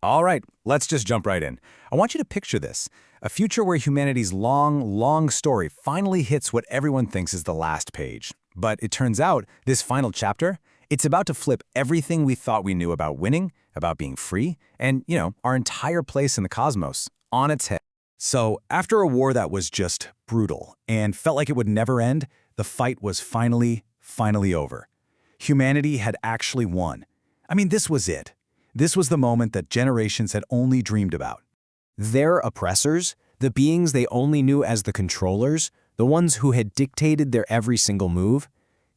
All right, let's just jump right in. I want you to picture this. A future where humanity's long, long story finally hits what everyone thinks is the last page. But it turns out, this final chapter, it's about to flip everything we thought we knew about winning, about being free, and, our entire place in the cosmos, on its head. So, after a war that was just brutal and felt like it would never end, the fight was finally over. Humanity had actually won. I mean, this was it. This was the moment that generations had only dreamed about. Their oppressors, the beings they only knew as the controllers, the ones who had dictated their every single move,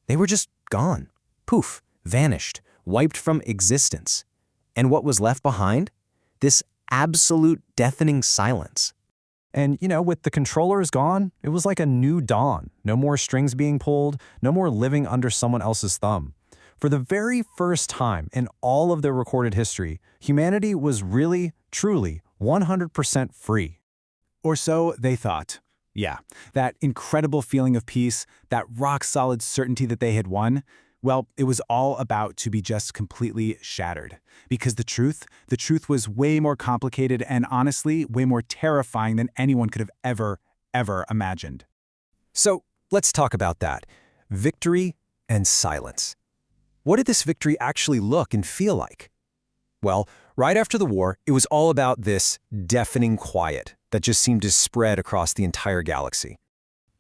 they were just gone. Poof, vanished, wiped from existence. And what was left behind? This absolute deafening silence. And, with the controllers gone, it was like a new dawn. No more strings being pulled, no more living under someone else's thumb. For the very first time in all of their recorded history, humanity was really, truly 100% free. Or so they thought. Yeah, that incredible feeling of peace, that rock-solid certainty that they had won, well, it was all about to be just completely shattered. Because the truth was way more complicated and honestly, way more terrifying than anyone could have ever imagined. So, let's talk about that. Victory and silence. What did this victory actually look and feel like? Well, right after the war, it was all about this deafening quiet that just seemed to spread across the entire galaxy.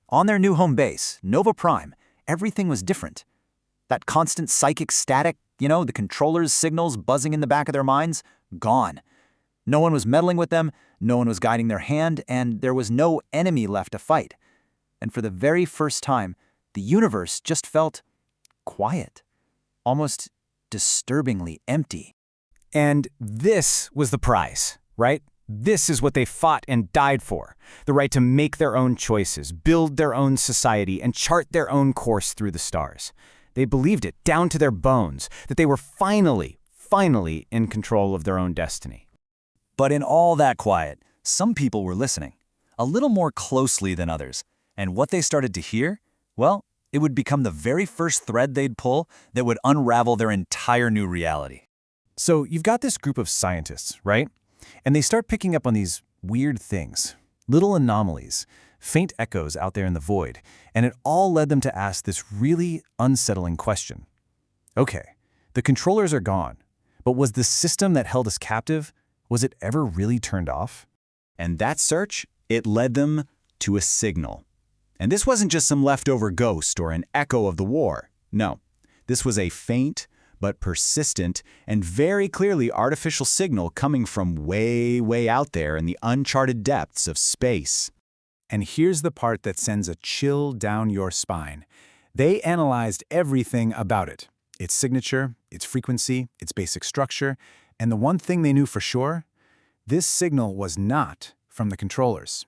On their new home base, Nova Prime, everything was different. That constant psychic static, the controllers' signals buzzing in the back of their minds, gone. No one was meddling with them, no one was guiding their hand, and there was no enemy left to fight. And for the very first time, the universe just felt quiet, almost disturbingly empty. And this was the prize, right? This is what they fought and died for. The right to make their own choices, build their own society, and chart their own course through the stars. They believed it down to their bones, that they were finally in control of their own destiny. But in all that quiet, some people were listening, a little more closely than others. And what they started to hear, well, it would become the very first thread they'd pull that would unravel their entire new reality. So you've got this group of scientists, right? And they start picking up on these weird things, little anomalies, faint echoes out there in the void, and it all led them to ask this really unsettling question. Okay, the controllers are gone, but was the system that held us captive, was it ever really turned off? And that search, it led them to a signal. And this wasn't just some leftover ghost or an echo of the war. No, this was a faint but persistent and very clearly artificial signal coming from way out there in the uncharted depths of space. And here's the part that sends a chill down your spine. They analyzed everything about it. Its signature, its frequency, its basic structure, and the one thing they knew for sure, this signal was not from the controllers.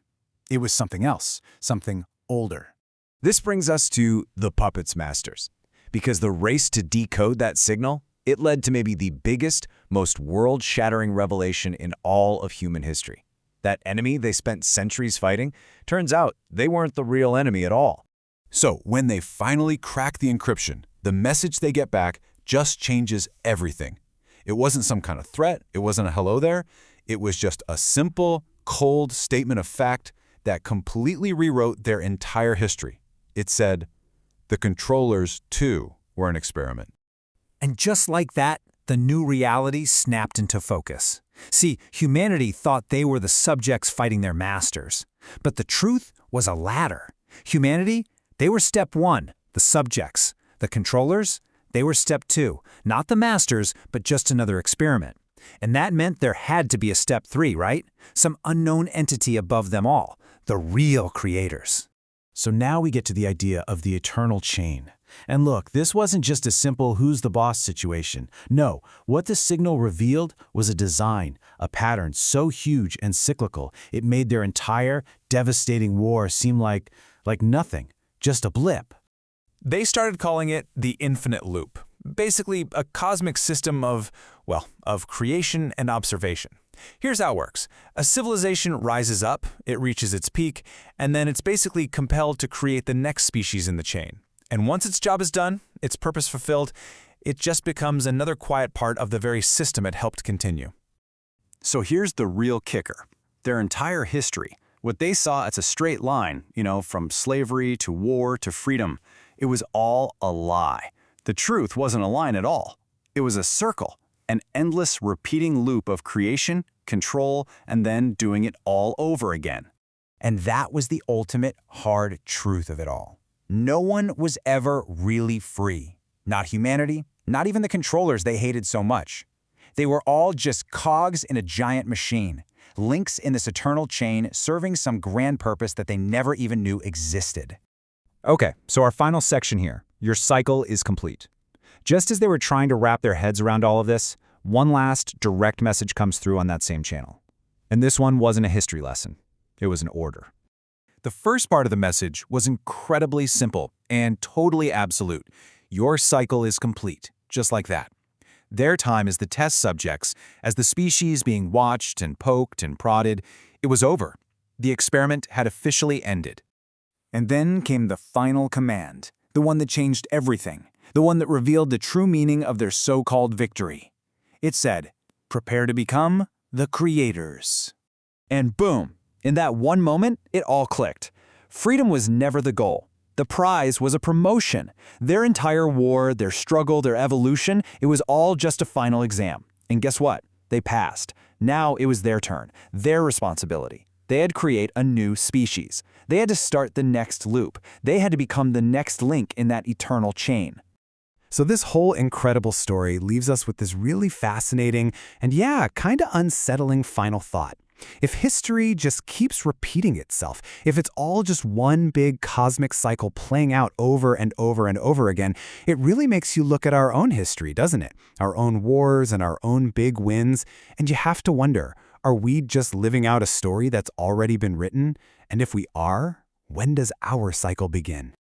It was something else, something older. This brings us to the puppets masters. Because the race to decode that signal, it led to maybe the biggest, most world-shattering revelation in all of human history. That enemy they spent centuries fighting, turns out they weren't the real enemy at all. So when they finally crack the encryption, the message they get back just changes everything. It wasn't some kind of threat, it wasn't a hello there, it was just a simple, cold statement of fact that completely rewrote their entire history. It said, the controllers, too, were an experiment. And just like that, the new reality snapped into focus. See, humanity thought they were the subjects fighting their masters. But the truth was a ladder. Humanity, they were step 1, the subjects. The controllers, they were step 2, not the masters, but just another experiment. And that meant there had to be a step 3, right? Some unknown entity above them all, the real creators. So now we get to the idea of the eternal chain. And look, this wasn't just a simple who's the boss situation. No, what the signal revealed was a design, a pattern so huge and cyclical, it made their entire devastating war seem like nothing, just a blip. They started calling it the infinite loop, basically a cosmic system of creation and observation. Here's how it works. A civilization rises up, it reaches its peak, and then it's basically compelled to create the next species in the chain. And once its job is done, its purpose fulfilled, it just becomes another quiet part of the very system it helped continue. So here's the real kicker. Their entire history, what they saw as a straight line, from slavery to war to freedom, it was all a lie. The truth wasn't a line at all. It was a circle, an endless repeating loop of creation, control, and then doing it all over again. And that was the ultimate hard truth of it all. No one was ever really free. Not humanity, not even the controllers they hated so much. They were all just cogs in a giant machine, links in this eternal chain serving some grand purpose that they never even knew existed. Okay, so our final section here. Your cycle is complete. Just as they were trying to wrap their heads around all of this, one last direct message comes through on that same channel. And this one wasn't a history lesson. It was an order. The first part of the message was incredibly simple and totally absolute. Your cycle is complete, just like that. Their time as the test subjects, as the species being watched and poked and prodded, it was over. The experiment had officially ended. And then came the final command, the one that changed everything, the one that revealed the true meaning of their so-called victory. It said, "Prepare to become the creators." And boom, in that one moment, it all clicked. Freedom was never the goal. The prize was a promotion. Their entire war, their struggle, their evolution, it was all just a final exam. And guess what? They passed. Now it was their turn, their responsibility. They had to create a new species. They had to start the next loop. They had to become the next link in that eternal chain. So this whole incredible story leaves us with this really fascinating and kind of unsettling final thought. If history just keeps repeating itself, if it's all just one big cosmic cycle playing out over and over and over again, it really makes you look at our own history, doesn't it? Our own wars and our own big wins, and you have to wonder, are we just living out a story that's already been written? And if we are, when does our cycle begin?